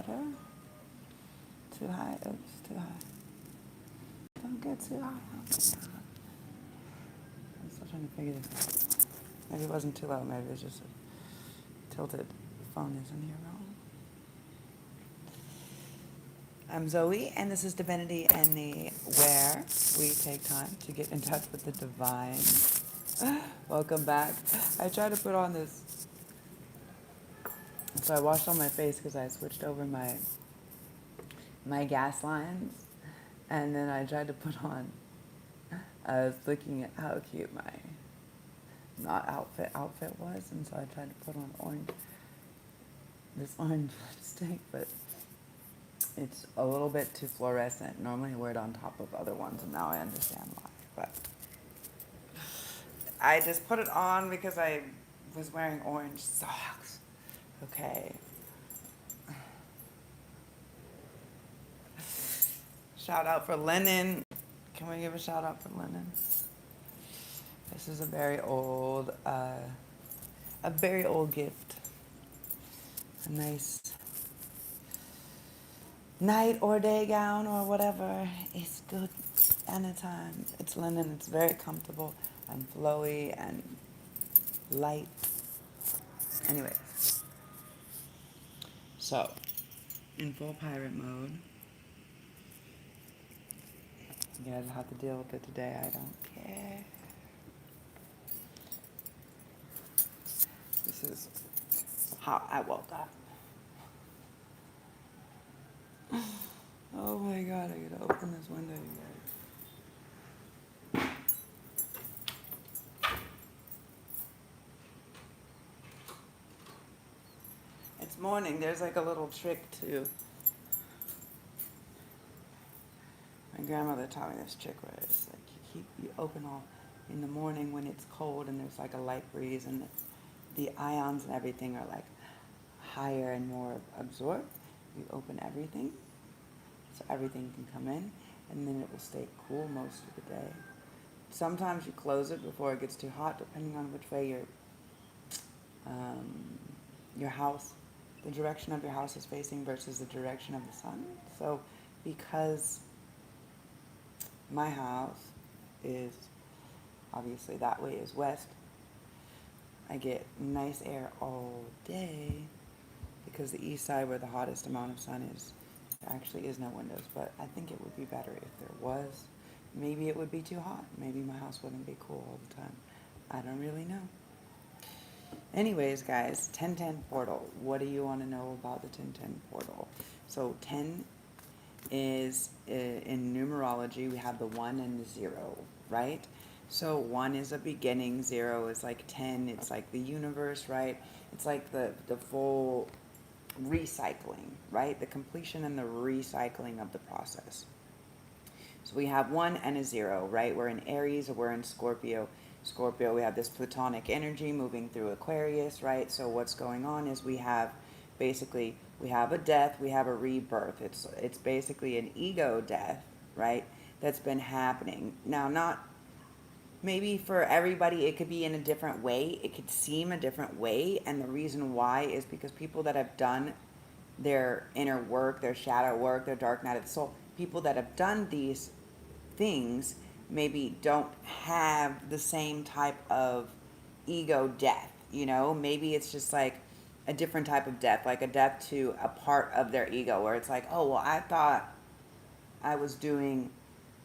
better? Too high? Oops, too high. Don't get too high. Oh my God. I'm still trying to figure this out. Maybe it wasn't too low. Maybe it's just a tilted phone is in here wrong. I'm Zoe, and this is DivinityWithinThee, where we take time to get in touch with the divine. Welcome back. I tried to put on this. So I washed all my face because I switched over my gas lines, and then I tried to put on. I was looking at how cute my not outfit was, and so I tried to put on this orange lipstick, but it's a little bit too fluorescent. Normally I wear it on top of other ones, and now I understand why. But I just put it on because I was wearing orange socks. Okay. Shout out for linen. Can we give a shout out for linen? This is a very old gift. A nice night or day gown or whatever. It's good anytime. It's linen. It's very comfortable and flowy and light. Anyway, so in full pirate mode. You guys have to deal with it today. I don't care. This is how I woke up. Oh my God, I gotta open this window, you guys. It's morning. There's like a little trick too. My grandmother taught me this trick where it's like you open all in the morning when it's cold and there's like a light breeze and the ions and everything are like higher and more absorbed. You open everything so everything can come in, and then it will stay cool most of the day. Sometimes you close it before it gets too hot, depending on which way your house, the direction of your house is facing versus the direction of the sun. So because my house is obviously that way is west, I get nice air all day because the east side where the hottest amount of sun is, there actually is no windows, but I think it would be better if there was. Maybe it would be too hot. Maybe my house wouldn't be cool all the time. I don't really know. Anyways, guys, 1010 portal. What do you want to know about the 1010 portal? So 10 is, in numerology, we have the 1 and the 0, right? So 1 is a beginning, 0 is like 10, it's like the universe, right? It's like the full recycling, right? The completion and the recycling of the process. So we have 1 and a 0, right? We're in Aries or we're in Scorpio. Scorpio, we have this Plutonic energy moving through Aquarius, right? So what's going on is we have a death, we have a rebirth. It's basically an ego death, right? That's been happening. Now, not maybe for everybody, it could be in a different way. It could seem a different way. And the reason why is because people that have done their inner work, their shadow work, their dark night of the soul, people that have done these things maybe don't have the same type of ego death, maybe it's just like a different type of death, like a death to a part of their ego where it's like, oh, well, I thought I was doing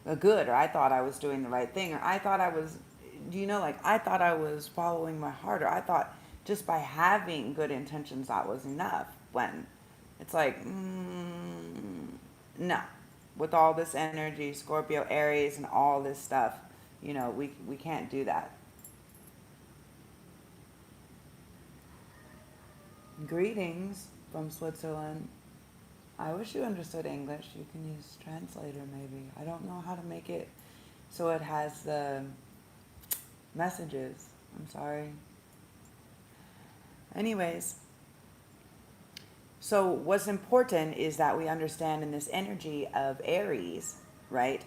a good, or I thought I was doing the right thing, or I thought I was, I thought I was following my heart, or I thought just by having good intentions that was enough, when it's like, no. With all this energy, Scorpio, Aries, and all this stuff, we can't do that. Greetings from Switzerland. I wish you understood English. You can use translator maybe. I don't know how to make it so it has the messages. I'm sorry. Anyways. So what's important is that we understand in this energy of Aries, right?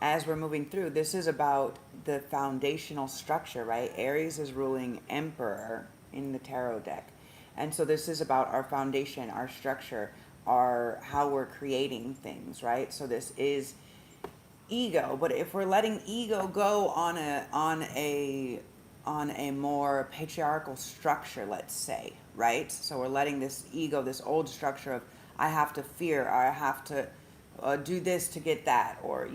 As we're moving through, this is about the foundational structure, right? Aries is ruling Emperor in the tarot deck. And so this is about our foundation, our structure, how we're creating things, right? So this is ego, but if we're letting ego go on a more patriarchal structure, let's say, right? So we're letting this ego, this old structure of I have to fear, or I have to do this to get that, or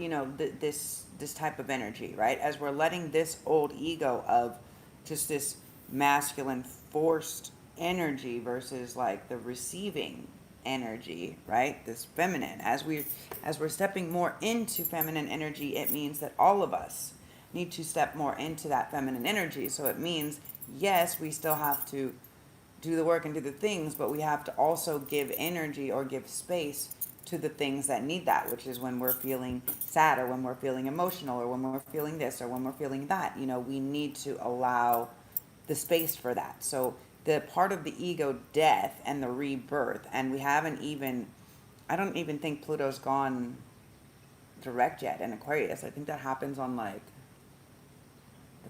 this type of energy, right? As we're letting this old ego of just this masculine forced energy versus like the receiving energy, right? This feminine. As we're stepping more into feminine energy, it means that all of us need to step more into that feminine energy. So it means, yes, we still have to do the work and do the things, but we have to also give energy or give space to the things that need that, which is when we're feeling sad, or when we're feeling emotional, or when we're feeling this, or when we're feeling that. We need to allow the space for that. So the part of the ego death and the rebirth, and I don't even think Pluto's gone direct yet in Aquarius. I think that happens on like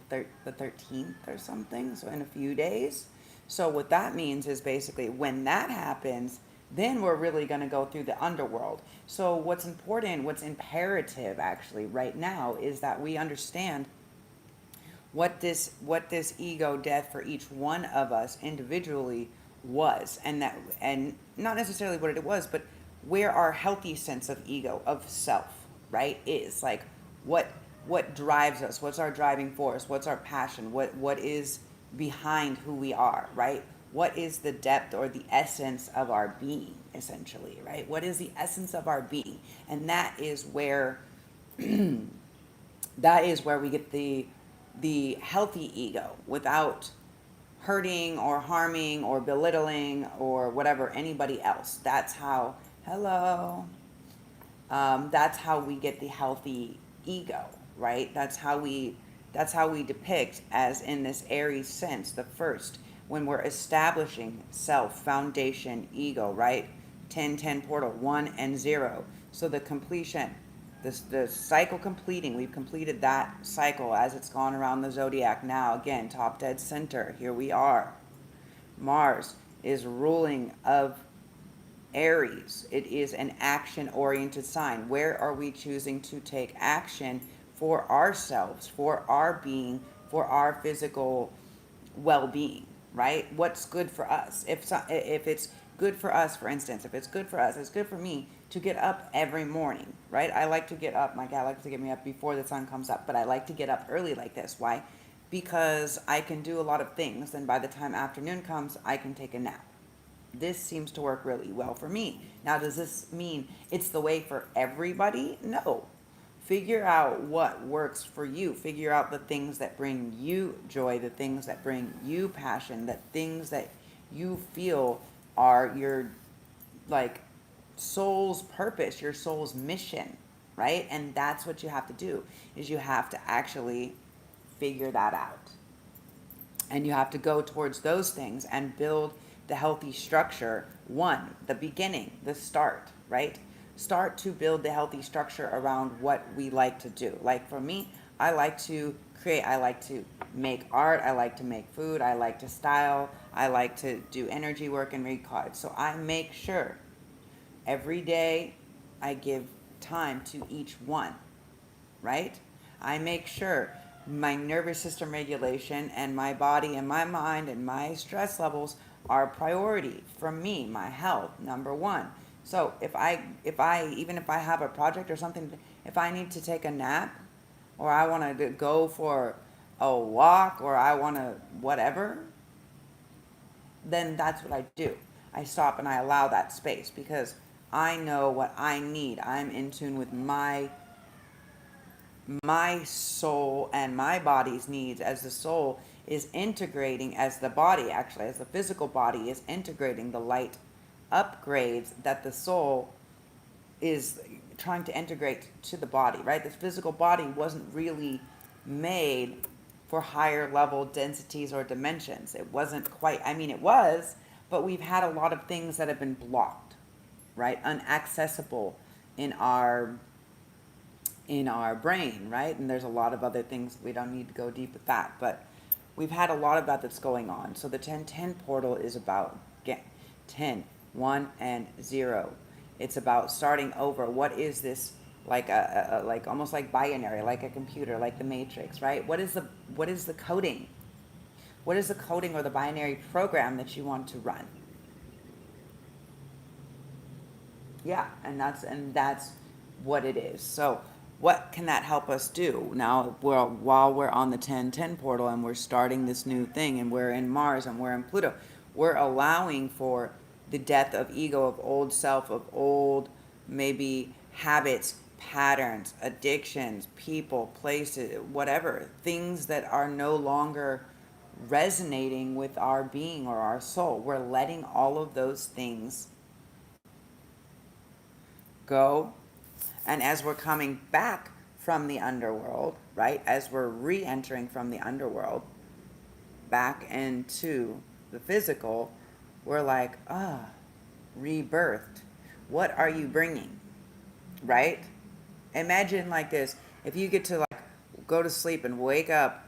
the 13th or something, so in a few days. So what that means is basically when that happens, then we're really going to go through the underworld. So what's important, what's imperative actually right now, is that we understand what this ego death for each one of us individually was, and not necessarily what it was, but where our healthy sense of ego, of self, right, is like what drives us, what's our driving force, what's our passion, what is behind who we are, right? What is the depth or the essence of our being, essentially, right? What is the essence of our being? And that is where we get the healthy ego without hurting or harming or belittling or whatever anybody else. That's how, hello, that's how we get the healthy ego, right? That's how we depict, as in this Aries sense, the first, when we're establishing self, foundation, ego, right? 10-10 portal, 1 and 0. So the completion, the cycle completing, we've completed that cycle as it's gone around the zodiac. Now again, top dead center, here we are. Mars is ruling of Aries. It is an action-oriented sign. Where are we choosing to take action for ourselves, for our being, for our physical well-being, right? What's good for us? If it's good for us, for instance, if it's good for us, it's good for me to get up every morning, right? I like to get up. My cat likes to get me up before the sun comes up, but I like to get up early like this. Why? Because I can do a lot of things, and by the time afternoon comes, I can take a nap. This seems to work really well for me. Now, does this mean it's the way for everybody? No. Figure out what works for you. Figure out the things that bring you joy, the things that bring you passion, the things that you feel are your like soul's purpose, your soul's mission, right? And that's what you have to do, is you have to actually figure that out. And you have to go towards those things and build the healthy structure. One, the beginning, the start, right? Start to build the healthy structure around what we like to do. Like for me, I like to create, I like to make art, I like to make food, I like to style, I like to do energy work and read cards. So I make sure every day I give time to each one, right? I make sure my nervous system regulation and my body and my mind and my stress levels are a priority for me, my health, number one. So if I even if I have a project or something, if I need to take a nap, or I want to go for a walk, or I want to whatever, then that's what I do. I stop and I allow that space, because I know what I need. I'm in tune with my soul and my body's needs, as the soul is integrating, as the body, actually, as the physical body is integrating the light upgrades that the soul is trying to integrate to the body, right? This physical body wasn't really made for higher level densities or dimensions. It wasn't quite, I mean, it was, but we've had a lot of things that have been blocked, right? Unaccessible in our brain, right? And there's a lot of other things, we don't need to go deep with that, but we've had a lot of that that's going on. So the 10-10 portal is about 10 1 and 0. It's about starting over. What is this? Like like almost like binary, like a computer, like the matrix, right? What is the coding? What is the coding or the binary program that you want to run? Yeah, and that's what it is. So what can that help us do now? While we're on the 1010 portal and we're starting this new thing, and we're in Mars and we're in Pluto, we're allowing for the death of ego, of old self, of old maybe habits, patterns, addictions, people, places, whatever, things that are no longer resonating with our being or our soul. We're letting all of those things go. And as we're coming back from the underworld, right, as we're re-entering from the underworld back into the physical, we're like, rebirthed. What are you bringing, right? Imagine like this: if you get to like go to sleep and wake up,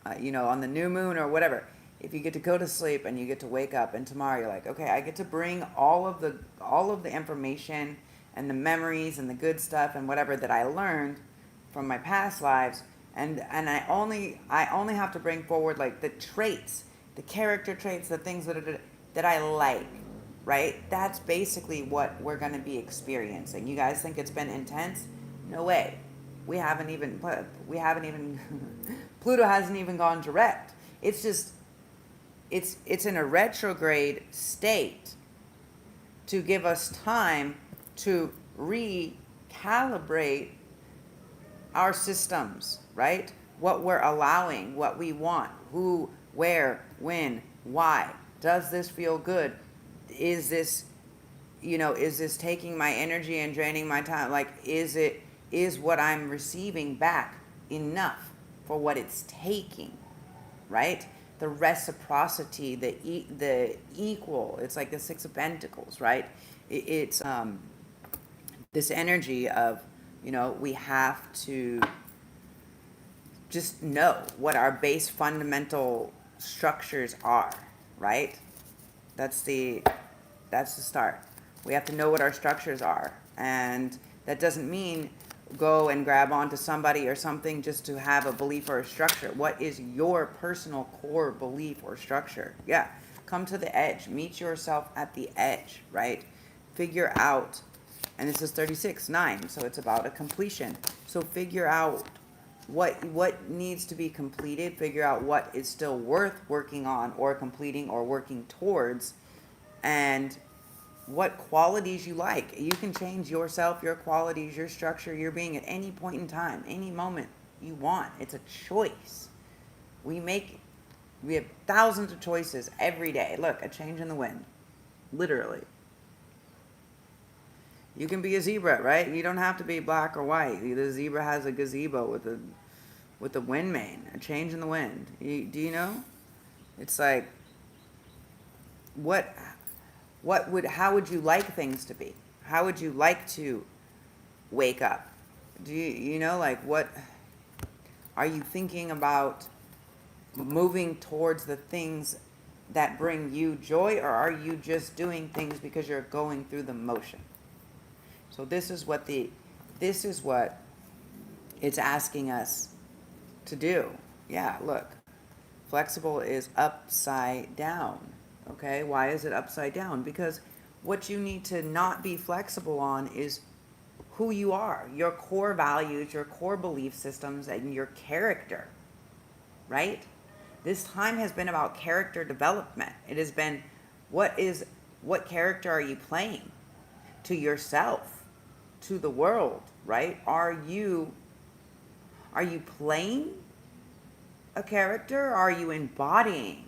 on the new moon or whatever. If you get to go to sleep and you get to wake up, and tomorrow you're like, okay, I get to bring all of the information and the memories and the good stuff and whatever that I learned from my past lives, and I only have to bring forward like the traits, the character traits, the things that I like, right? That's basically what we're going to be experiencing. You guys think it's been intense? No way. We haven't even Pluto hasn't even gone direct. It's just it's in a retrograde state to give us time to recalibrate our systems, right? What we're allowing, what we want, who, where, when, why. Does this feel good? Is this taking my energy and draining my time? Like, is what I'm receiving back enough for what it's taking, right? The reciprocity, the equal. It's like the Six of Pentacles, right? It's this energy of, we have to just know what our base fundamental structures are, right? That's the start. We have to know what our structures are. And that doesn't mean go and grab onto somebody or something just to have a belief or a structure. What is your personal core belief or structure? Yeah. Come to the edge. Meet yourself at the edge, right? Figure out, and this is 36-9, so it's about a completion. So figure out what needs to be completed. Figure out what is still worth working on or completing or working towards, and what qualities you like. You can change yourself, your qualities, your structure, your being at any point in time, any moment you want. It's a choice. We have thousands of choices every day. Look, a change in the wind. Literally. You can be a zebra, right? You don't have to be black or white. The zebra has a gazebo with a wind vane, a change in the wind. Do you know? It's like, how would you like things to be? How would you like to wake up? Do you know, like, what are you thinking about moving towards the things that bring you joy, or are you just doing things because you're going through the motion? So this is what it's asking us to do. Yeah, look. Flexible is upside down. Okay, why is it upside down? Because what you need to not be flexible on is who you are, your core values, your core belief systems, and your character, right? This time has been about character development. It has been, what character are you playing to yourself, to the world, right? Are you playing a character, or are you embodying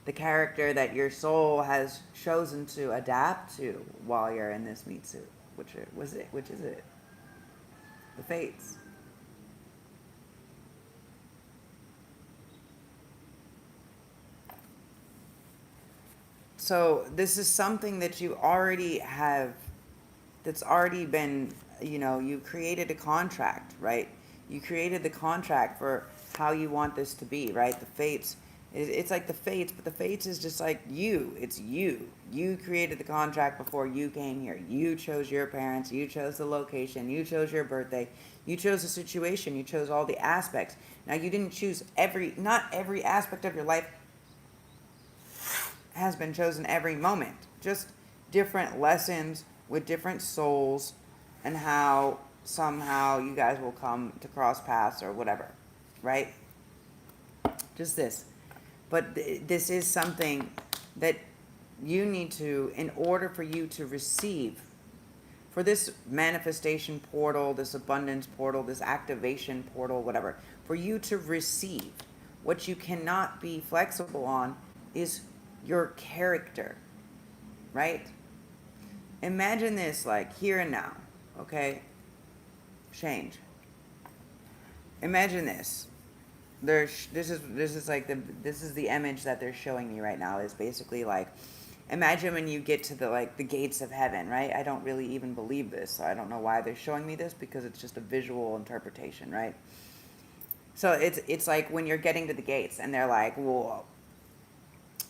the character that your soul has chosen to adapt to while you're in this meat suit? Which is it? The fates. So this is something that you already have, that's already been, you created a contract, right? You created the contract for how you want this to be, right? The fates It's like the fates, but the fates is just like you. It's you. You created the contract before you came here. You chose your parents. You chose the location. You chose your birthday. You chose the situation. You chose all the aspects. Now, you didn't choose not every aspect of your life has been chosen every moment. Just different lessons with different souls, and how somehow you guys will come to cross paths or whatever, right? Just this. But this is something that you need to, in order for you to receive, for this manifestation portal, this abundance portal, this activation portal, whatever, for you to receive, what you cannot be flexible on is your character, right? Imagine this like here and now, okay? Change. Imagine this. This is the image that they're showing me right now, is basically like, imagine when you get to the gates of heaven, right? I don't really even believe this, so I don't know why they're showing me this, because it's just a visual interpretation, right? So it's like when you're getting to the gates and they're like, well,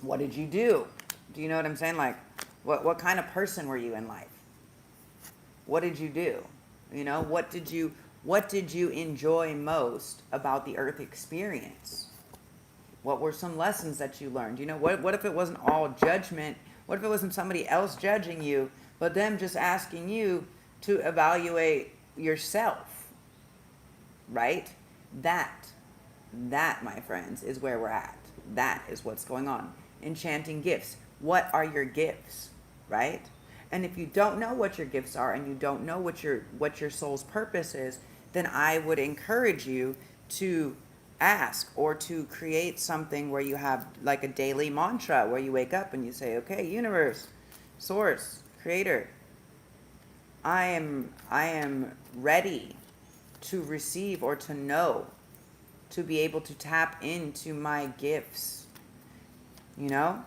what did you do? Do you know what I'm saying? Like, what kind of person were you in life? What did you do? You know, what did you enjoy most about the earth experience? What were some lessons that you learned? You know, what if it wasn't all judgment? What if it wasn't somebody else judging you, but them just asking you to evaluate yourself, right? That, my friends, is where we're at. That is what's going on. Enchanting gifts. What are your gifts, right? And if you don't know what your gifts are, and you don't know what your soul's purpose is, then I would encourage you to ask, or to create something where you have like a daily mantra where you wake up and you say, okay, universe, source, creator, I am ready to receive, or to know, to be able to tap into my gifts, you know?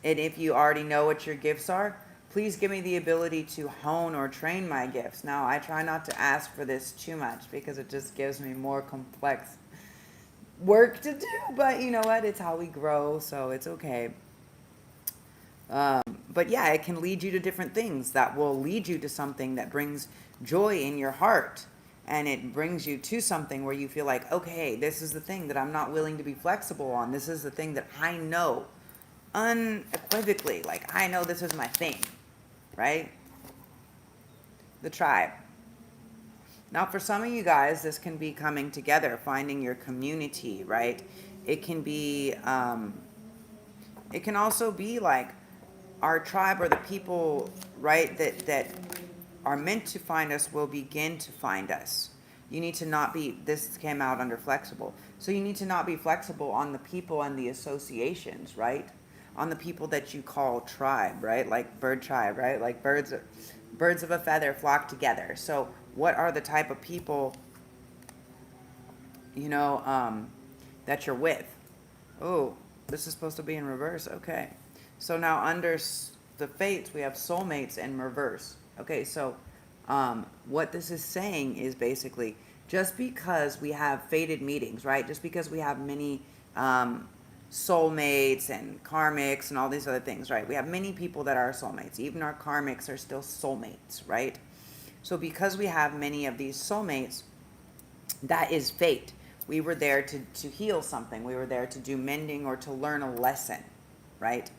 And if you already know what your gifts are, please give me the ability to hone or train my gifts. Now, I try not to ask for this too much, because it just gives me more complex work to do. But you know what? It's how we grow, so it's okay. But yeah, it can lead you to different things that will lead you to something that brings joy in your heart. And it brings you to something where you feel like, okay, this is the thing that I'm not willing to be flexible on. This is the thing that I know unequivocally, like I know this is my thing, right? The tribe. Now, for some of you guys, this can be coming together, finding your community, right? It can be, it can also be like our tribe, or the people, right, that are meant to find us will begin to find us. You need to not be, this came out under flexible, so you need to not be flexible on the people and the associations, right? On the people that you call tribe, right? Like bird tribe, right? Like birds of a feather flock together. So what are the type of people, you know, that you're with? Oh, this is supposed to be in reverse. Okay. So now under the fates, we have soulmates in reverse. Okay, so what this is saying is basically, just because we have fated meetings, right? Just because we have many soulmates and karmics and all these other things, right? We have many people that are soulmates. Even our karmics are still soulmates, right? So because we have many of these soulmates, that is fate. We were there to heal something. We were there to do mending, or to learn a lesson, right?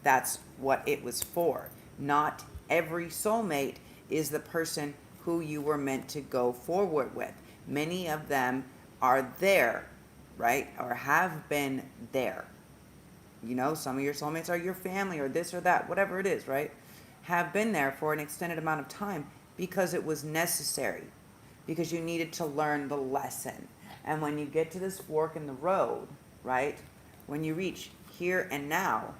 That's what it was for. Not every soulmate is the person who you were meant to go forward with. Many of them are there, right? Or have been there. You know, some of your soulmates are your family, or this or that, whatever it is, right? Have been there for an extended amount of time because it was necessary, because you needed to learn the lesson. And when you get to this fork in the road, right? When you reach here and now,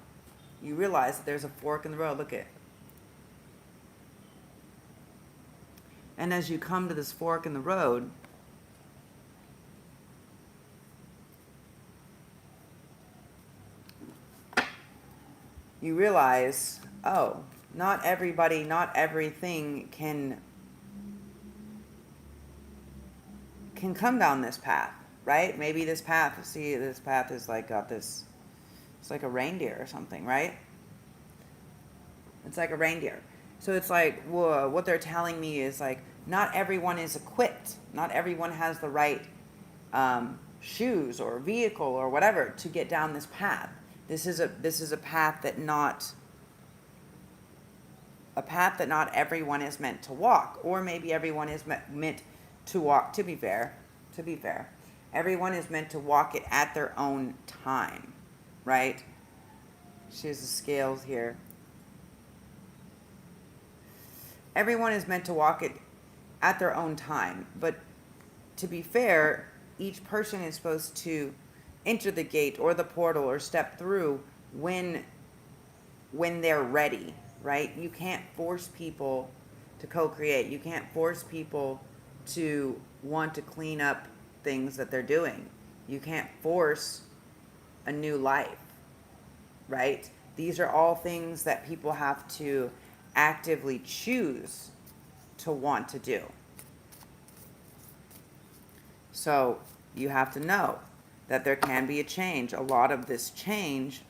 you realize that there's a fork in the road. Look at it. And as you come to this fork in the road, you realize, oh, not everybody, not everything can come down this path. right? Maybe this path, see, this path is like got this, it's like a reindeer or something, right? It's like a reindeer. So it's like, whoa, what they're telling me is like, not everyone is equipped. Not everyone has the right shoes or vehicle or whatever to get down this path. This is a path that not everyone is meant to walk, or maybe everyone is meant to walk. To be fair, everyone is meant to walk it at their own time, right? She has the scales here. Everyone is meant to walk it at their own time, but to be fair, each person is supposed to enter the gate or the portal or step through when they're ready, right? You can't force people to co-create. You can't force people to want to clean up things that they're doing. You can't force a new life, right? These are all things that people have to actively choose to want to do. So you have to know that there can be a change. A lot of this change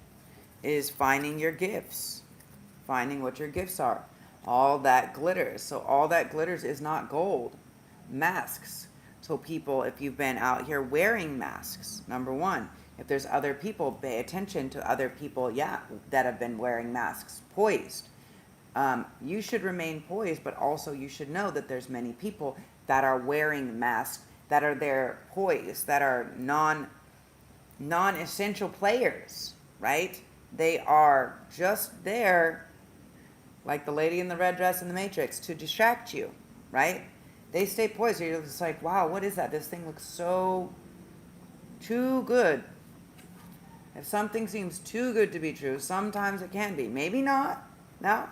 is finding your gifts, finding what your gifts are. All that glitters. So all that glitters is not gold. Masks. So people, if you've been out here wearing masks, number one, if there's other people, pay attention to other people, that have been wearing masks. Poised. You should remain poised, but also you should know that there's many people that are wearing masks, that are there poised, that are non-essential players, right? They are just there, like the lady in the red dress in the Matrix, to distract you, right? They stay poised. So you're just like, wow, what is that? This thing looks so too good. If something seems too good to be true, sometimes it can be. Maybe not. No.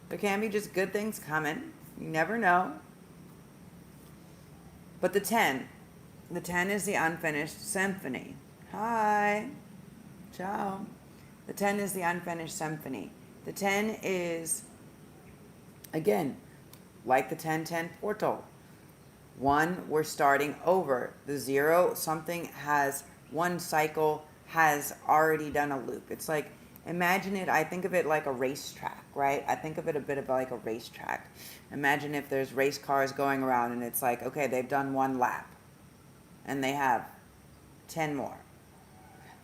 There can be just good things coming. You never know. But the 10 is the unfinished symphony. Hi. Ciao. The 10 is the unfinished symphony. The 10 is, again, like the 10-10 portal. 1, we're starting over. The 0, something has, one cycle has already done a loop. It's like, imagine it, I think of it like a racetrack, right? I think of it a bit of like a racetrack. Imagine if there's race cars going around and it's like, okay, they've done 1 lap and they have 10 more.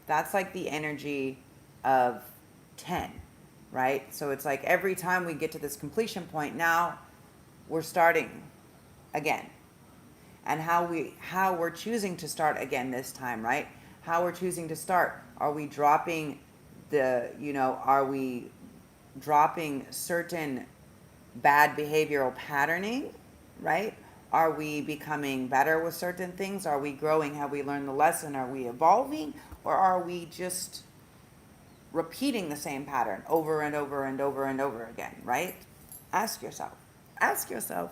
That's like the energy of 10, right? So it's like every time we get to this completion point, now we're starting again. And how we're choosing to start again this time, right? How we're choosing to start. Are we dropping are we dropping certain bad behavioral patterning, right? Are we becoming better with certain things? Are we growing? Have we learned the lesson? Are we evolving? Or are we just repeating the same pattern over and over and over and over again, right? Ask yourself. Ask yourself.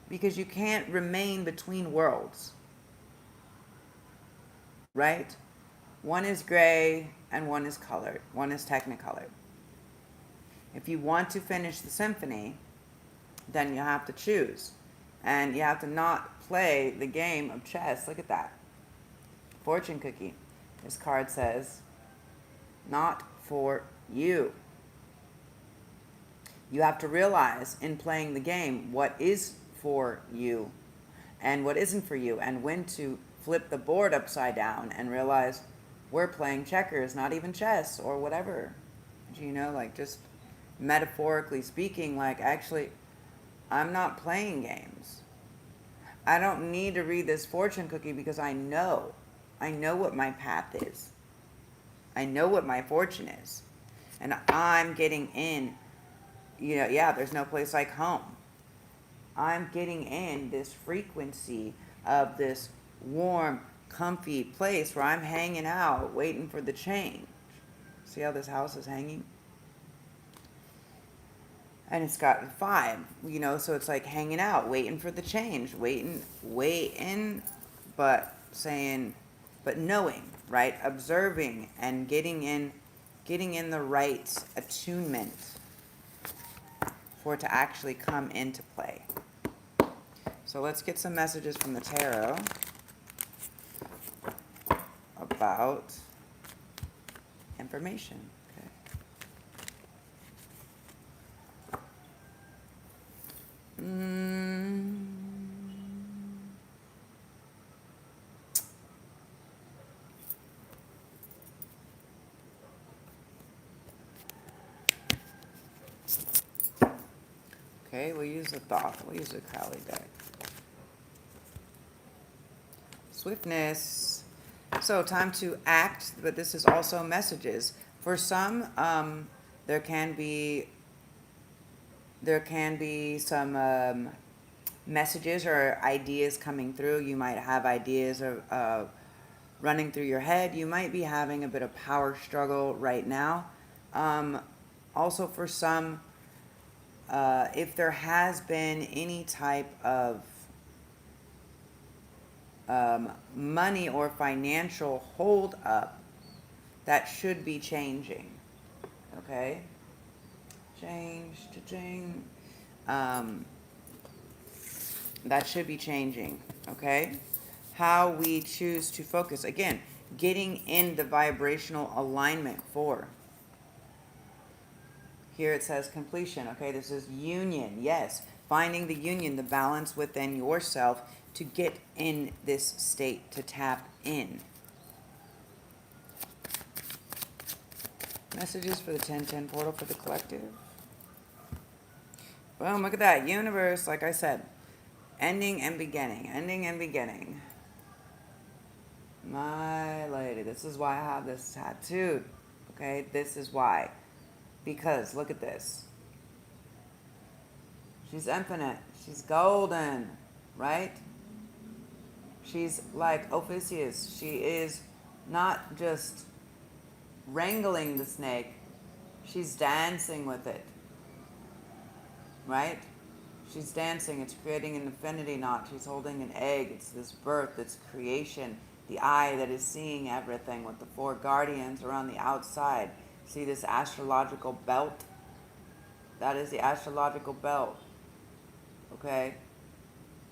Because you can't remain between worlds, right? One is gray and one is colored. One is technicolored. If you want to finish the symphony, then you have to choose. And you have to not play the game of chess. Look at that. Fortune cookie. This card says, not for you. You have to realize in playing the game what is for you and what isn't for you, and when to flip the board upside down and realize we're playing checkers, not even chess or whatever. Like just metaphorically speaking, like actually I'm not playing games. I don't need to read this fortune cookie because I know what my path is. I know what my fortune is. And I'm getting in, there's no place like home. I'm getting in this frequency of this warm, comfy place where I'm hanging out, waiting for the change. See how this house is hanging? And it's got 5, so it's like hanging out, waiting for the change, waiting, but knowing, right? Observing and getting in the right attunement for it to actually come into play. So let's get some messages from the tarot. about information. Okay, we'll use the Thoth. We'll use the Crowley deck. Swiftness. So time to act, but this is also messages. For some, there can be some messages or ideas coming through. You might have ideas of running through your head. You might be having a bit of power struggle right now. Also for some, if there has been any type of money or financial hold up, that should be changing. Okay? That should be changing. Okay? How we choose to focus. Again, getting in the vibrational alignment for. Here it says completion. Okay, this is union. Yes, finding the union, the balance within yourself to get in this state, to tap in. Messages for the 1010 portal for the collective. Boom, look at that. Universe, like I said, ending and beginning. Ending and beginning. My lady, this is why I have this tattooed. Okay, this is why. Because, look at this. She's infinite. She's golden, right? She's like Ophiuchus. She is not just wrangling the snake. She's dancing with it, right? She's dancing. It's creating an infinity knot. She's holding an egg. It's this birth. It's creation. The eye that is seeing everything with the four guardians around the outside. See this astrological belt? That is the astrological belt. Okay?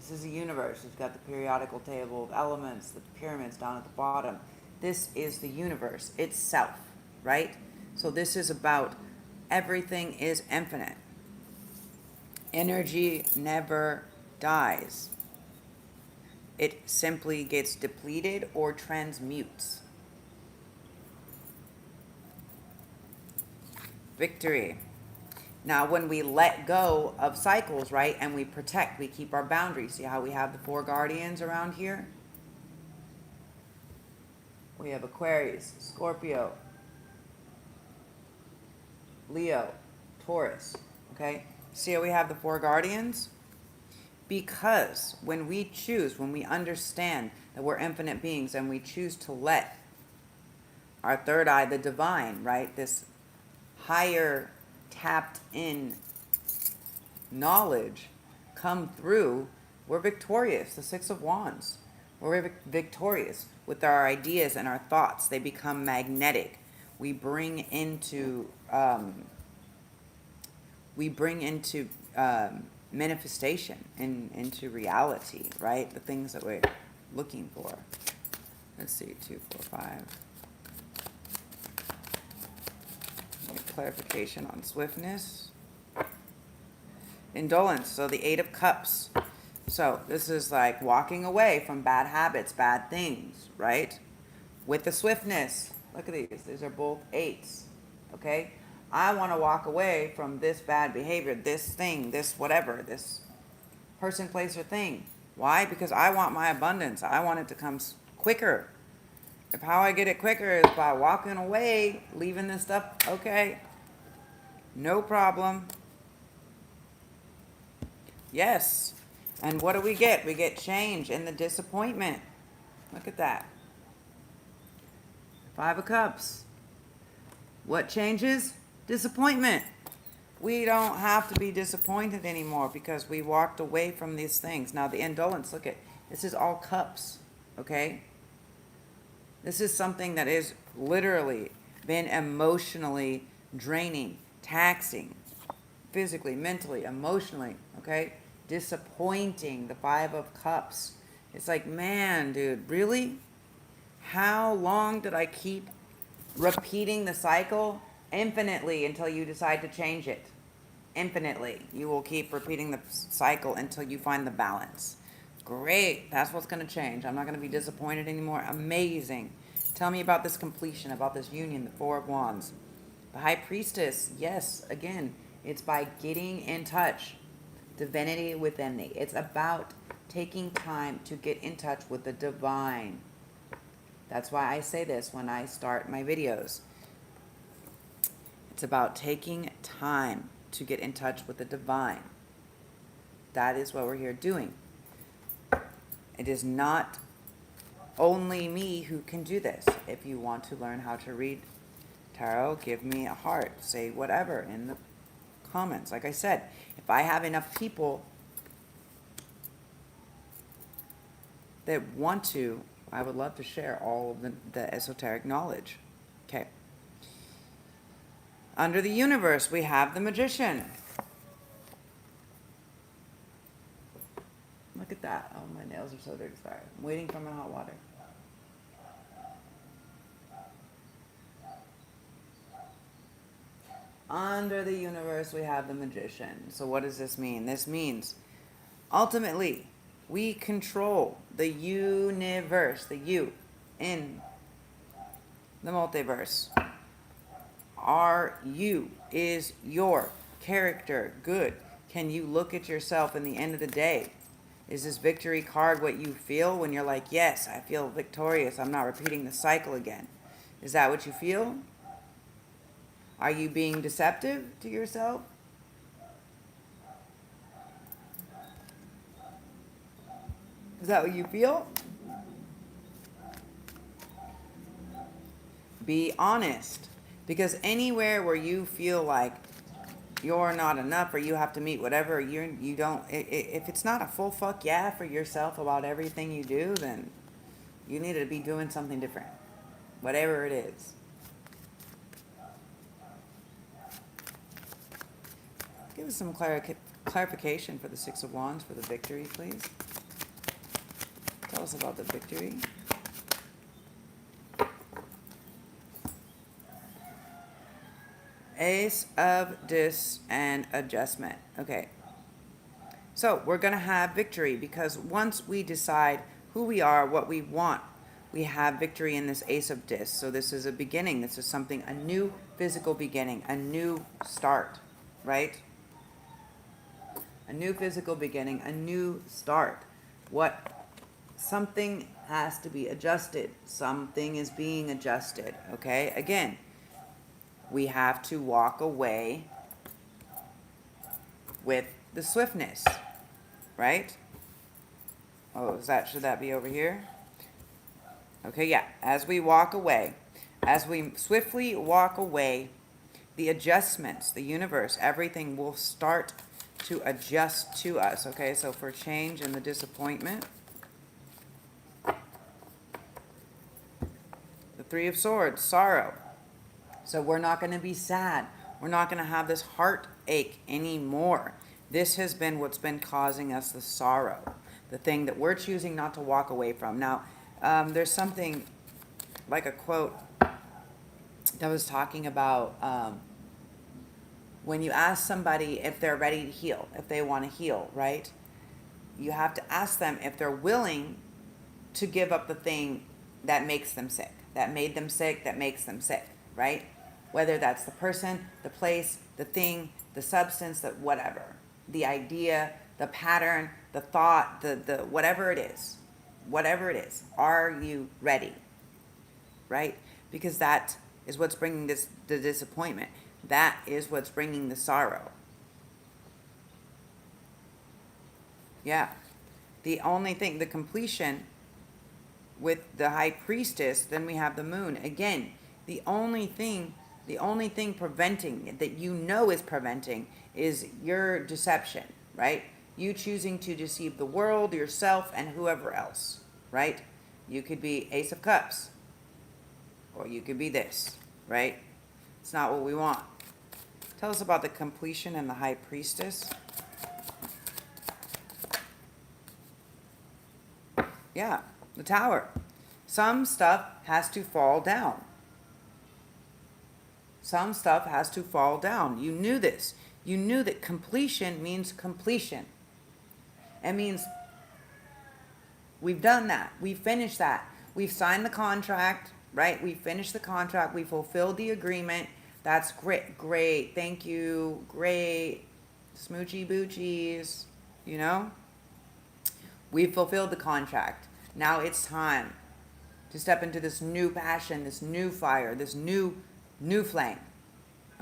This is a universe. It's got the periodical table of elements, the pyramids down at the bottom. This is the universe itself, right? So this is about everything is infinite. Energy never dies. It simply gets depleted or transmutes. Victory. Now, when we let go of cycles, right, and we protect, we keep our boundaries. See how we have the four guardians around here? We have Aquarius, Scorpio, Leo, Taurus, okay? See how we have the four guardians? Because when we choose, when we understand that we're infinite beings and we choose to let our third eye, the divine, right, this higher tapped in knowledge come through, we're victorious. The Six of Wands. We're victorious with our ideas and our thoughts. They become magnetic. We bring into manifestation and into reality, right? The things that we're looking for. Let's see, 2, 4, 5. Get clarification on swiftness. Indolence, so the 8 of Cups. So this is like walking away from bad habits, bad things, right? With the swiftness. Look at these. These are both 8s, okay? I want to walk away from this bad behavior, this thing, this whatever, this person, place, or thing. Why? Because I want my abundance. I want it to come quicker. If how I get it quicker is by walking away, leaving this stuff, okay, no problem. Yes. And what do we get? We get change in the disappointment. Look at that. 5 of Cups. What changes? Disappointment. We don't have to be disappointed anymore because we walked away from these things. Now the indolence, look at, this is all cups, okay? This is something that is literally been emotionally draining, taxing, physically, mentally, emotionally, okay? Disappointing, the 5 of Cups. It's like, man, dude, really? How long did I keep repeating the cycle? Infinitely, until you decide to change it. Infinitely. You will keep repeating the cycle until you find the balance. Great. That's what's going to change. I'm not going to be disappointed anymore. Amazing. Tell me about this completion, about this union, the Four of Wands. The High Priestess. Yes, again, it's by getting in touch. Divinity within thee. It's about taking time to get in touch with the divine. That's why I say this when I start my videos. It's about taking time to get in touch with the divine. That is what we're here doing. It is not only me who can do this. If you want to learn how to read tarot, give me a heart. Say whatever in the comments. Like I said, if I have enough people that want to, I would love to share all of the esoteric knowledge. Okay. Under the universe, we have the Magician. Look at that. Oh, my nails are so dirty. Sorry. I'm waiting for my hot water. Under the universe, we have the Magician. So what does this mean? This means, ultimately, we control the universe, the you, in the multiverse. Our you is your character. Good. Can you look at yourself in the end of the day? Is this victory card what you feel when you're like, yes, I feel victorious. I'm not repeating the cycle again. Is that what you feel? Are you being deceptive to yourself? Is that what you feel? Be honest. Because anywhere where you feel like you're not enough or you have to meet whatever, you don't, if it's not a full fuck yeah for yourself about everything you do, then you need to be doing something different. Whatever it is. Give us some clarification for the Six of Wands for the victory, please. Tell us about the victory. Ace of Discs and adjustment. Okay. So we're going to have victory because once we decide who we are, what we want, we have victory in this Ace of Discs. So this is a beginning. This is something, a new physical beginning, a new start, right? A new physical beginning, a new start. Something has to be adjusted. Something is being adjusted, okay? Again, we have to walk away with the swiftness, right? Oh, should that be over here? Okay, yeah. As we walk away, as we swiftly walk away, the adjustments, the universe, everything will start to adjust to us, okay? So for change and the disappointment, the Three of Swords, sorrow. So we're not going to be sad. We're not going to have this heartache anymore. This has been what's been causing us the sorrow, the thing that we're choosing not to walk away from. Now, there's something like a quote that was talking about when you ask somebody if they're ready to heal, if they want to heal, right? You have to ask them if they're willing to give up the thing that makes them sick, that made them sick, that makes them sick, right? Whether that's the person, the place, the thing, the substance, the whatever, the idea, the pattern, the thought, the whatever it is, are you ready, right? Because that is what's bringing the disappointment. That is what's bringing the sorrow. Yeah. The only thing, the completion with the High Priestess, then we have the Moon. Again, the only thing preventing, that you know is preventing, is your deception, right? You choosing to deceive the world, yourself, and whoever else, right? You could be Ace of Cups, or you could be this, right? It's not what we want. Tell us about the completion and the High Priestess. Yeah, the Tower. Some stuff has to fall down. Some stuff has to fall down. You knew this. You knew that completion means completion. It means we've done that. We've finished that. We've signed the contract, right? We finished the contract. We fulfilled the agreement. That's great. Great. Thank you. Great. Smoochy boochies. You know? We've fulfilled the contract. Now it's time to step into this new passion, this new fire, this new flame.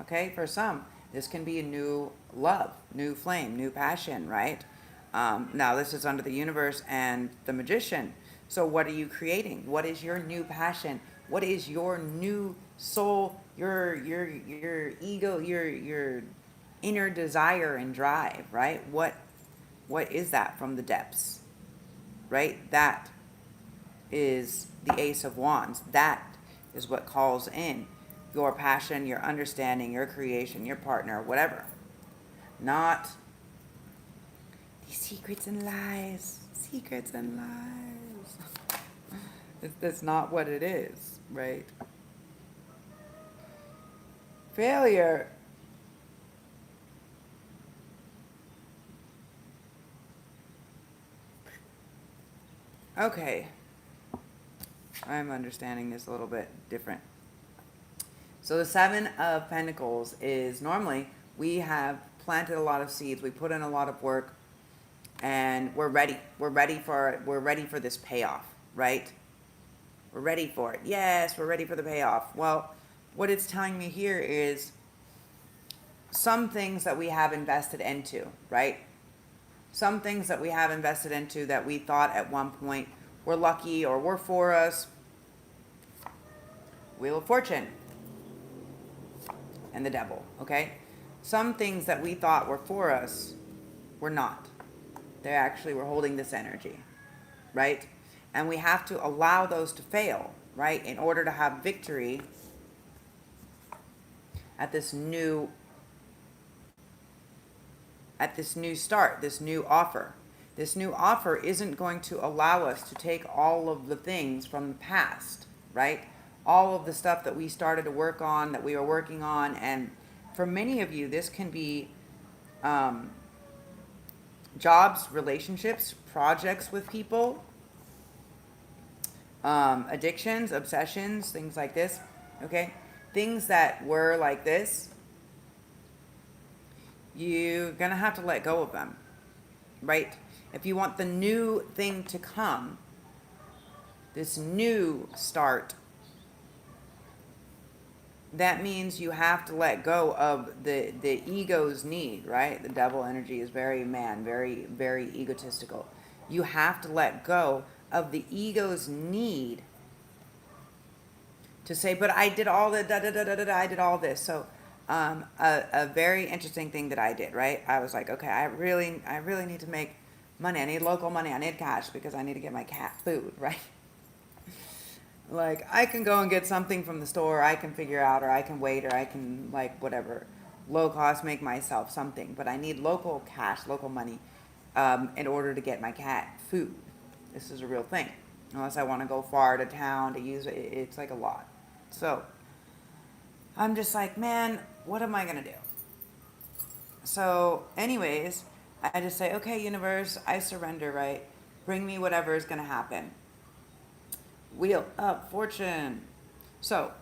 Okay? For some, this can be a new love, new flame, new passion, right? Now this is under the universe and the magician. So what are you creating? What is your new passion? What is your new soul, your ego, your inner desire and drive, right? What is that from the depths? Right? That is the Ace of Wands. That is what calls in your passion, your understanding, your creation, your partner, whatever. Not these secrets and lies. Secrets and lies. That's not what it is, right? Failure. Okay. I'm understanding this a little bit different. So the Seven of Pentacles is normally we have planted a lot of seeds, we put in a lot of work, and we're ready. We're ready for this payoff, right? We're ready for it. Yes, we're ready for the payoff. Well, what it's telling me here is some things that we have invested into, right? Some things that we have invested into that we thought at one point were lucky or were for us. Wheel of Fortune and the devil, okay? Some things that we thought were for us were not. They actually were holding this energy, right? And we have to allow those to fail, right? In order to have victory at this new start, this new offer. This new offer isn't going to allow us to take all of the things from the past, right? All of the stuff that we started to work on, that we were working on. And for many of you, this can be jobs, relationships, projects with people, addictions, obsessions, things like this, okay? Things that were like this, you're going to have to let go of them, right? If you want the new thing to come, this new start, that means you have to let go of the ego's need, right? The devil energy is very very egotistical. You have to let go of the ego's need to say, but I did all the I did all this. So a very interesting thing that I did, right? I was like, okay, I really need to make money. I need local money. I need cash because I need to get my cat food, right? Like, I can go and get something from the store, I can figure out, or I can wait, or I can, like, whatever, low cost, make myself something. But I need local cash, local money, in order to get my cat food. This is a real thing. Unless I want to go far to town to use it, it's like a lot. So, I'm just like, man, what am I going to do? So, anyways, I just say, okay, universe, I surrender, right? Bring me whatever is going to happen. Wheel of Fortune. So,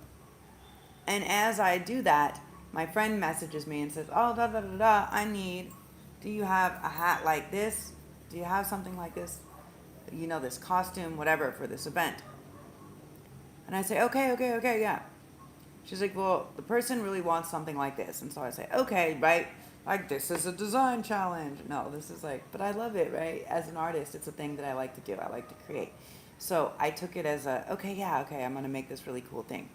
and as I do that, my friend messages me and says, oh, do you have a hat like this? Do you have something like this? You know, this costume, whatever, for this event. And I say, okay, yeah. She's like, well, the person really wants something like this. And so I say, okay, right? Like, this is a design challenge. No, this is like, but I love it, right? As an artist, it's a thing that I like to do. I like to create. So I took it as okay, I'm going to make this really cool thing.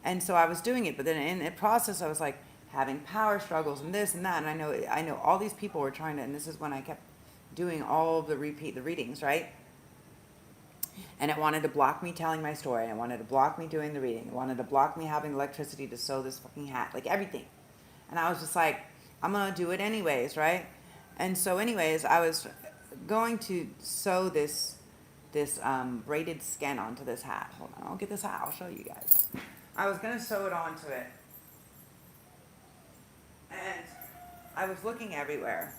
And so I was doing it, but then in the process, I was like having power struggles and this and that. And I know all these people were trying to, and this is when I kept doing all of the readings, right? And it wanted to block me telling my story. And it wanted to block me doing the reading. It wanted to block me having electricity to sew this fucking hat, like everything. And I was just like, I'm going to do it anyways, right? And so anyways, I was going to sew this this braided skin onto this hat. Hold on, I'll get this hat. I'll show you guys. I was going to sew it onto it. And I was looking everywhere.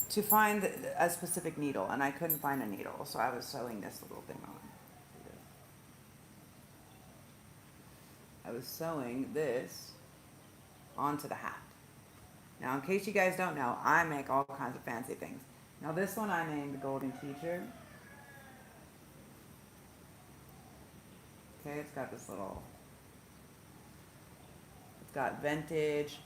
To find a specific needle, and I couldn't find a needle, so I was sewing this little thing on. I was sewing this onto the hat. Now, in case you guys don't know, I make all kinds of fancy things. Now, this one I named the Golden Teacher. Okay, it's got this little... It's got vintage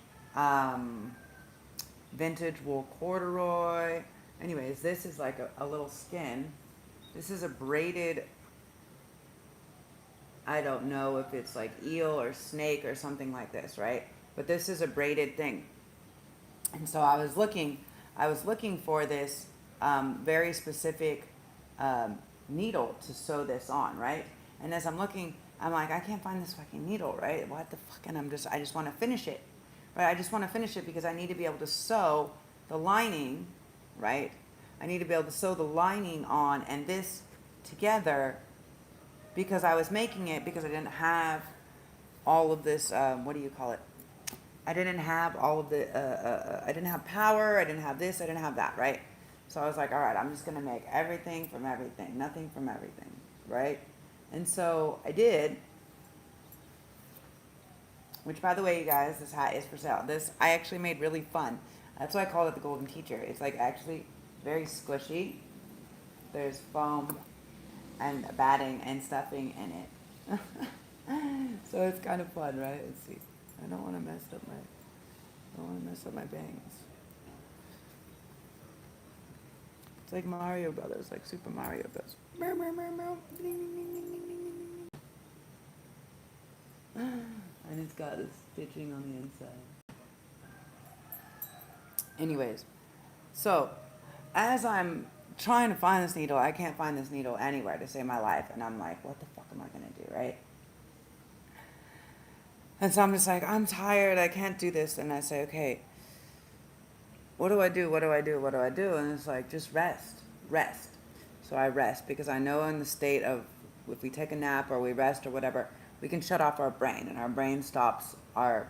wool corduroy. Anyways, this is like a little skin. This is a braided... I don't know if it's like eel or snake or something like this, right? But this is a braided thing. And so I was looking for this very specific needle to sew this on, right? And as I'm looking, I'm like, I can't find this fucking needle, right? What the fuck? And I just want to finish it, right? I just want to finish it because I need to be able to sew the lining, right? I need to be able to sew the lining on and this together, because I was making it because I didn't have all of this, what do you call it? I didn't have all of the, I didn't have power, I didn't have this, I didn't have that, right? So I was like, all right, I'm just going to make everything from everything, nothing from everything, right? And so I did, which, by the way, you guys, this hat is for sale. This I actually made really fun. That's why I called it the Golden Teacher. It's like actually very squishy. There's foam and batting and stuffing in it. So it's kind of fun, right? Let's see. I don't want to mess up my bangs. It's like Mario Brothers, like Super Mario Bros. And it's got this stitching on the inside. Anyways, so as I'm trying to find this needle, I can't find this needle anywhere to save my life. And I'm like, what the fuck am I going to do, right? And so I'm just like, I'm tired, I can't do this. And I say, okay, what do I do? And it's like, just rest. So I rest, because I know in the state of, if we take a nap or we rest or whatever, we can shut off our brain, and our brain stops, our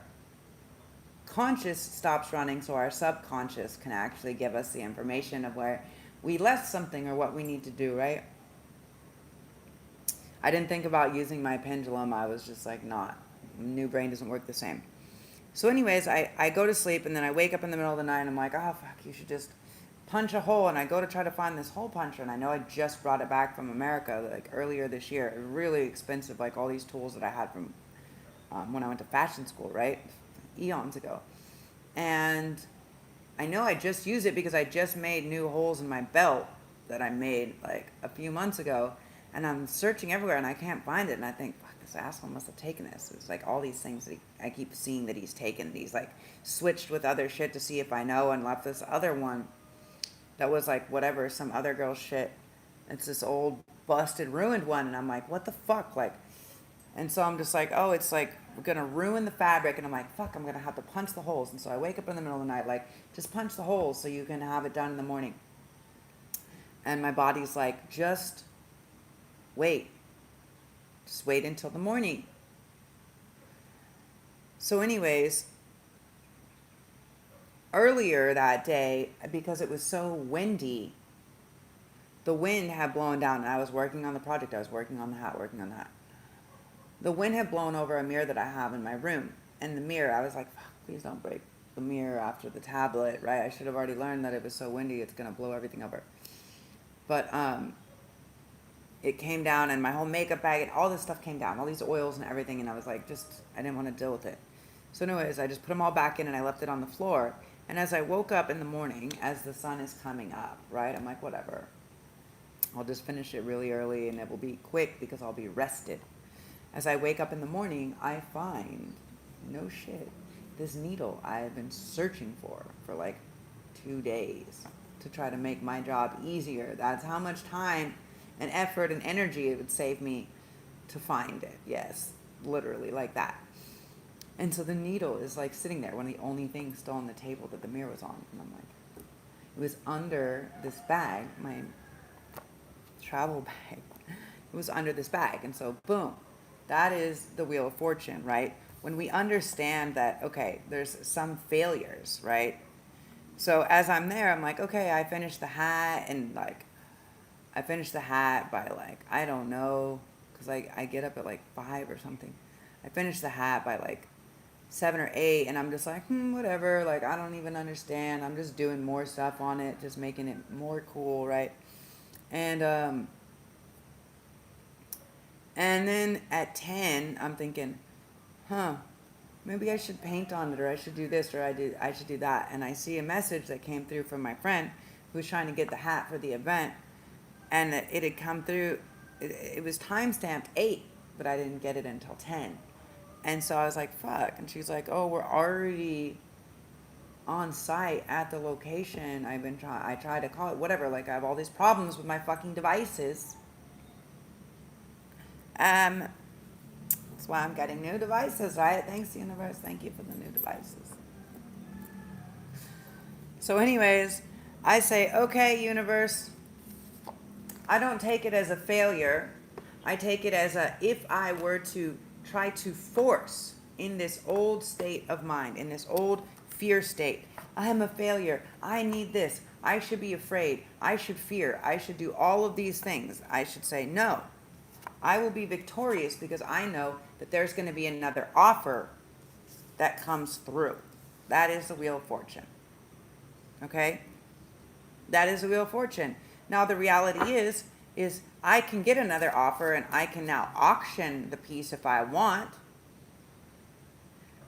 conscious stops running, so our subconscious can actually give us the information of where we left something or what we need to do, right? I didn't think about using my pendulum. I was just like, not. New brain doesn't work the same. So anyways, I go to sleep, and then I wake up in the middle of the night, and I'm like, oh, fuck, you should just punch a hole. And I go to try to find this hole puncher, and I know I just brought it back from America, like earlier this year. It was really expensive, like all these tools that I had from when I went to fashion school, right? Eons ago. And I know I just used it because I just made new holes in my belt that I made like a few months ago. And I'm searching everywhere, and I can't find it. And I think, fuck, this asshole must have taken this. It's like all these things that I keep seeing that he's taken. He's like switched with other shit to see if I know, and left this other one that was like whatever, some other girl's shit. It's this old busted, ruined one. And I'm like, what the fuck? Like, and so I'm just like, oh, it's like we're going to ruin the fabric. And I'm like, fuck, I'm going to have to punch the holes. And so I wake up in the middle of the night, like, just punch the holes so you can have it done in the morning. And my body's like, just wait until the morning. So anyways, earlier that day, because it was so windy, the wind had blown down, and I was working on the project. I was working on the hat. The wind had blown over a mirror that I have in my room. And the mirror, I was like, fuck, please don't break the mirror after the tablet, right? I should have already learned that it was so windy, it's going to blow everything over. But it came down, and my whole makeup bag and all this stuff came down, all these oils and everything, and I was like, I didn't want to deal with it. So anyways, I just put them all back in, and I left it on the floor. And as I woke up in the morning, as the sun is coming up, right, I'm like, whatever. I'll just finish it really early, and it will be quick because I'll be rested. As I wake up in the morning, I find, no shit, this needle I've been searching for like 2 days to try to make my job easier. That's how much time and effort and energy it would save me to find it. Yes, literally like that. And so the needle is like sitting there, one of the only things still on the table that the mirror was on. And I'm like, It was under this bag, my travel bag. It was under this bag. And so, boom, that is the Wheel of Fortune, right? When we understand that, okay, there's some failures, right? So as I'm there, I'm like, okay, I finished the hat, and like, I finished the hat by like, I don't know, because like I get up at like 5 or something. I finished the hat by like 7 or 8, and I'm just like, whatever, like I don't even understand. I'm just doing more stuff on it, just making it more cool, right? And and then at 10, I'm thinking, maybe I should paint on it, or I should do this, or I should do that. And I see a message that came through from my friend who was trying to get the hat for the event, and it had come through. It was time stamped 8, but I didn't get it until 10. And so I was like, fuck. And she's like, oh, we're already on site at the location. I tried to call it, whatever. Like, I have all these problems with my fucking devices. That's why I'm getting new devices, right? Thanks, universe. Thank you for the new devices. So anyways, I say, okay, universe, I don't take it as a failure. I take it as if I were to try to force in this old state of mind, in this old fear state, I am a failure. I need this. I should be afraid. I should fear. I should do all of these things. I should say, no, I will be victorious because I know that there's going to be another offer that comes through. That is the Wheel of Fortune. Okay? That is the Wheel of Fortune. Now, the reality is I can get another offer, and I can now auction the piece if I want,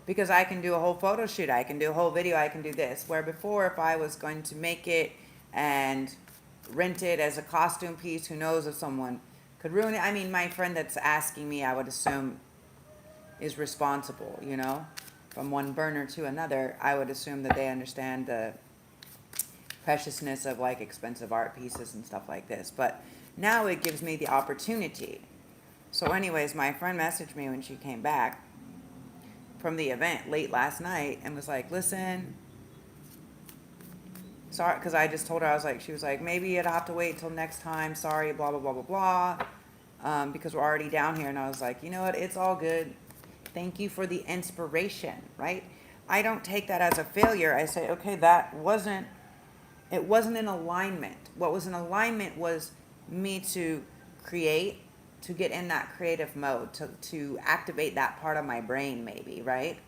because I can do a whole photo shoot. I can do a whole video. I can do this. Where before, if I was going to make it and rent it as a costume piece, who knows if someone could ruin it. I mean, my friend that's asking me, I would assume, is responsible, you know? From one burner to another, I would assume that they understand the preciousness of like expensive art pieces and stuff like this. But now it gives me the opportunity. So anyways, my friend messaged me when she came back from the event late last night and was like, listen, sorry, because I just told her, I was like, she was like, maybe you'd have to wait till next time, sorry, blah, blah, blah, blah, blah, because we're already down here. And I was like, you know what, it's all good. Thank you for the inspiration, right? I don't take that as a failure. I say, okay, it wasn't in alignment. What was in alignment was me to create, to get in that creative mode, to activate that part of my brain maybe, right?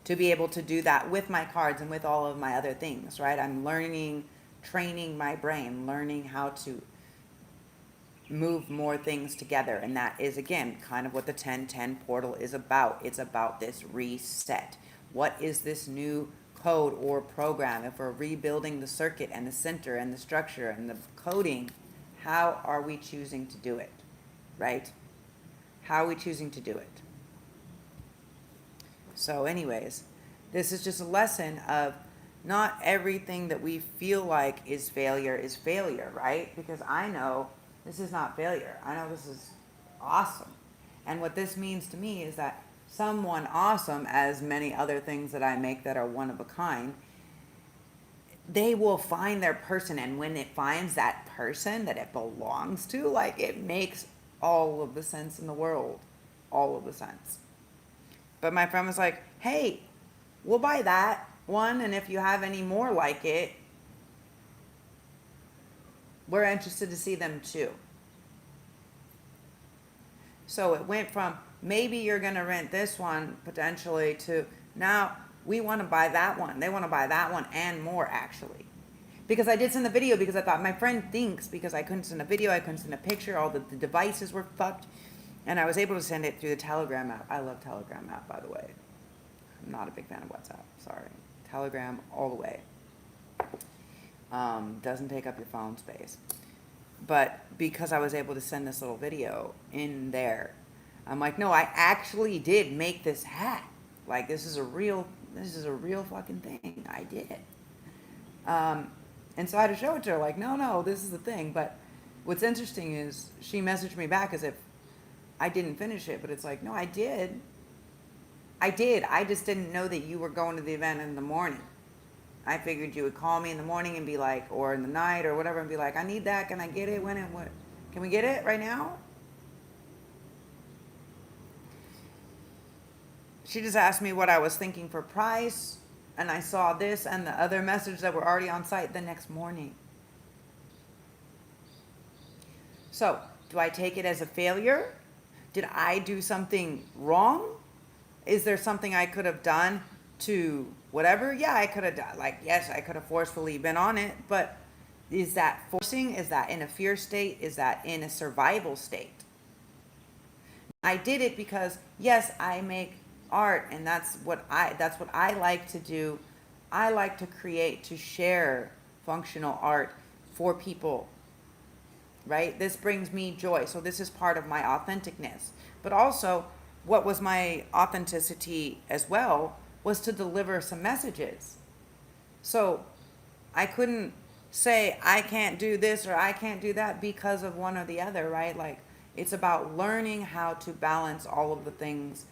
To be able to do that with my cards and with all of my other things, right? I'm learning, training my brain, learning how to move more things together. And that is, again, kind of what the 1010 portal is about. It's about this reset. What is this new code or program? If we're rebuilding the circuit and the center and the structure and the coding, how are we choosing to do it, right? How are we choosing to do it? So anyways, this is just a lesson of not everything that we feel like is failure, right? Because I know this is not failure. I know this is awesome. And what this means to me is that someone awesome, as many other things that I make that are one of a kind, they will find their person. And when it finds that person that it belongs to, like, it makes all of the sense in the world. All of the sense. But my friend was like, hey, we'll buy that one, and if you have any more like it, we're interested to see them too. So it went from maybe you're going to rent this one potentially to now we want to buy that one. They want to buy that one and more, actually. Because I did send the video because I thought my friend thinks because I couldn't send a video, I couldn't send a picture, all the devices were fucked. And I was able to send it through the Telegram app. I love Telegram app, by the way. I'm not a big fan of WhatsApp. Sorry. Telegram all the way. Doesn't take up your phone space. But because I was able to send this little video in there, I'm like, no, I actually did make this hat. Like, this is a real fucking thing. I did it. And so I had to show it to her, like, no, this is the thing. But what's interesting is she messaged me back as if I didn't finish it, but it's like, no, I did. I just didn't know that you were going to the event in the morning. I figured you would call me in the morning and be like, or in the night or whatever, and be like, I need that. Can I get it? When it? What? Can we get it right now? She just asked me what I was thinking for price, and I saw this and the other message that were already on site the next morning. So, do I take it as a failure? Did I do something wrong? Is there something I could have done to whatever? Yeah, I could have done. Like, yes, I could have forcefully been on it, but is that forcing? Is that in a fear state? Is that in a survival state? I did it because, yes, I make art, and that's what I like to do. I like to create, to share functional art for people, right? This brings me joy. So this is part of my authenticness. But also, what was my authenticity as well was to deliver some messages. So I couldn't say I can't do this or I can't do that because of one or the other, right? Like, it's about learning how to balance all of the things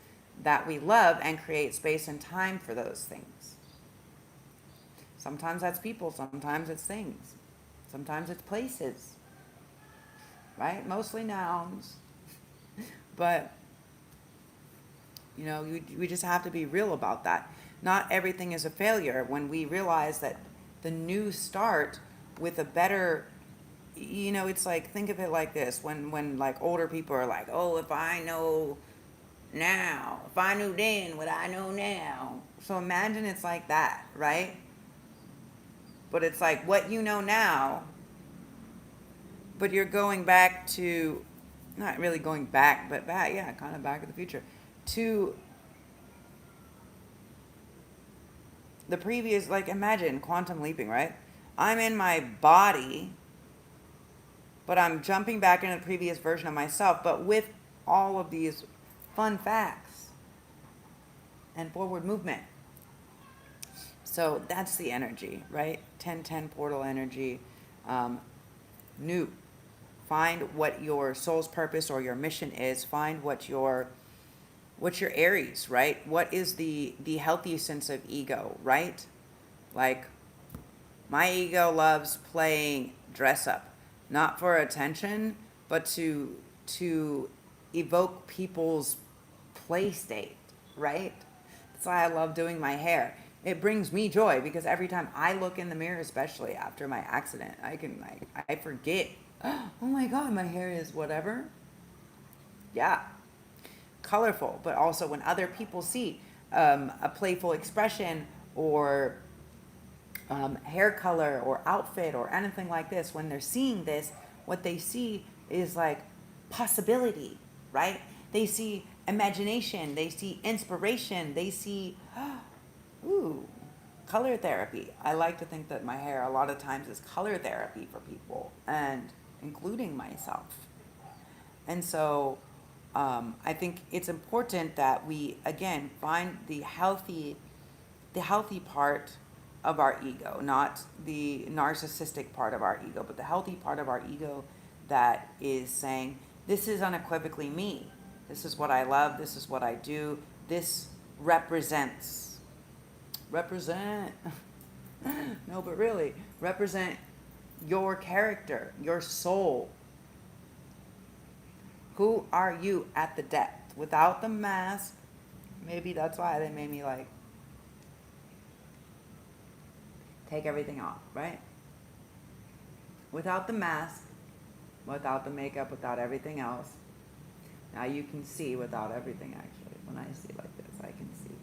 that we love and create space and time for those things. Sometimes that's people, sometimes it's things, sometimes it's places, right? Mostly nouns. But, we just have to be real about that. Not everything is a failure. When we realize that the new start with a better, it's like, think of it like this. When like older people are like, oh, if I know now, if I knew then what I know now. So imagine it's like that, right? But it's like what you know now, but you're going back to, not really going back, but back, yeah, kind of back to the future, to the previous, like, imagine quantum leaping, right? I'm in my body, but I'm jumping back into the previous version of myself, but with all of these fun facts and forward movement. So that's the energy, right? 1010 portal energy. New. Find what your soul's purpose or your mission is. Find what's your Aries, right? What is the healthy sense of ego, right? Like, my ego loves playing dress up, not for attention, but to evoke people's play state, right? That's why I love doing my hair. It brings me joy because every time I look in the mirror, especially after my accident, I forget. Oh my God, my hair is whatever. Yeah, colorful, but also when other people see a playful expression or hair color or outfit or anything like this, when they're seeing this, what they see is like possibility, right? They see imagination, they see inspiration, they see, ooh, color therapy. I like to think that my hair a lot of times is color therapy for people, and including myself. And so I think it's important that we, again, find the healthy part of our ego, not the narcissistic part of our ego, but the healthy part of our ego that is saying, this is unequivocally me. This is what I love. This is what I do. This represent. No, but really, represent your character, your soul. Who are you at the depth? Without the mask, maybe that's why they made me like take everything off, right? Without the mask, without the makeup, without everything else. Now you can see without everything, actually. When I see like this, I can see.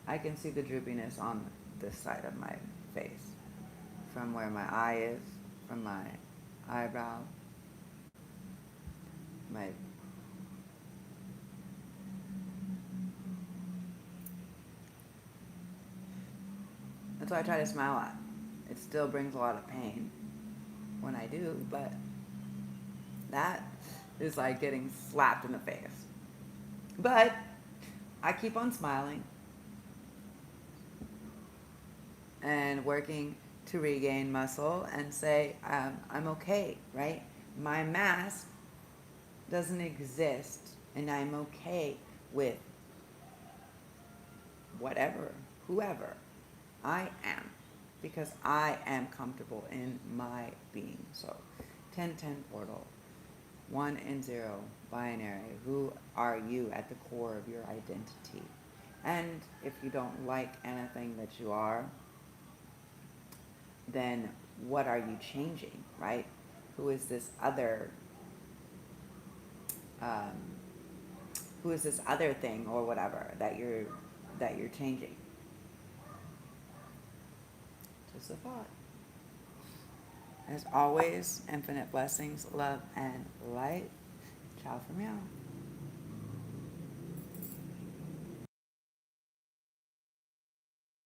I can see the droopiness on this side of my face. From where my eye is, from my eyebrow, my that's why I try to smile at. It still brings a lot of pain when I do, but that is like getting slapped in the face. But I keep on smiling and working to regain muscle and say, I'm okay, right? My mask doesn't exist, and I'm okay with whatever, whoever I am. because I am comfortable in my being. So 1010 portal, 1 and 0 binary. Who are you at the core of your identity? And if you don't like anything that you are, then what are you changing, right? Who is this other um, who is this other thing or whatever that you're changing? Just a thought. As always, infinite blessings, love, and light. Ciao for meow.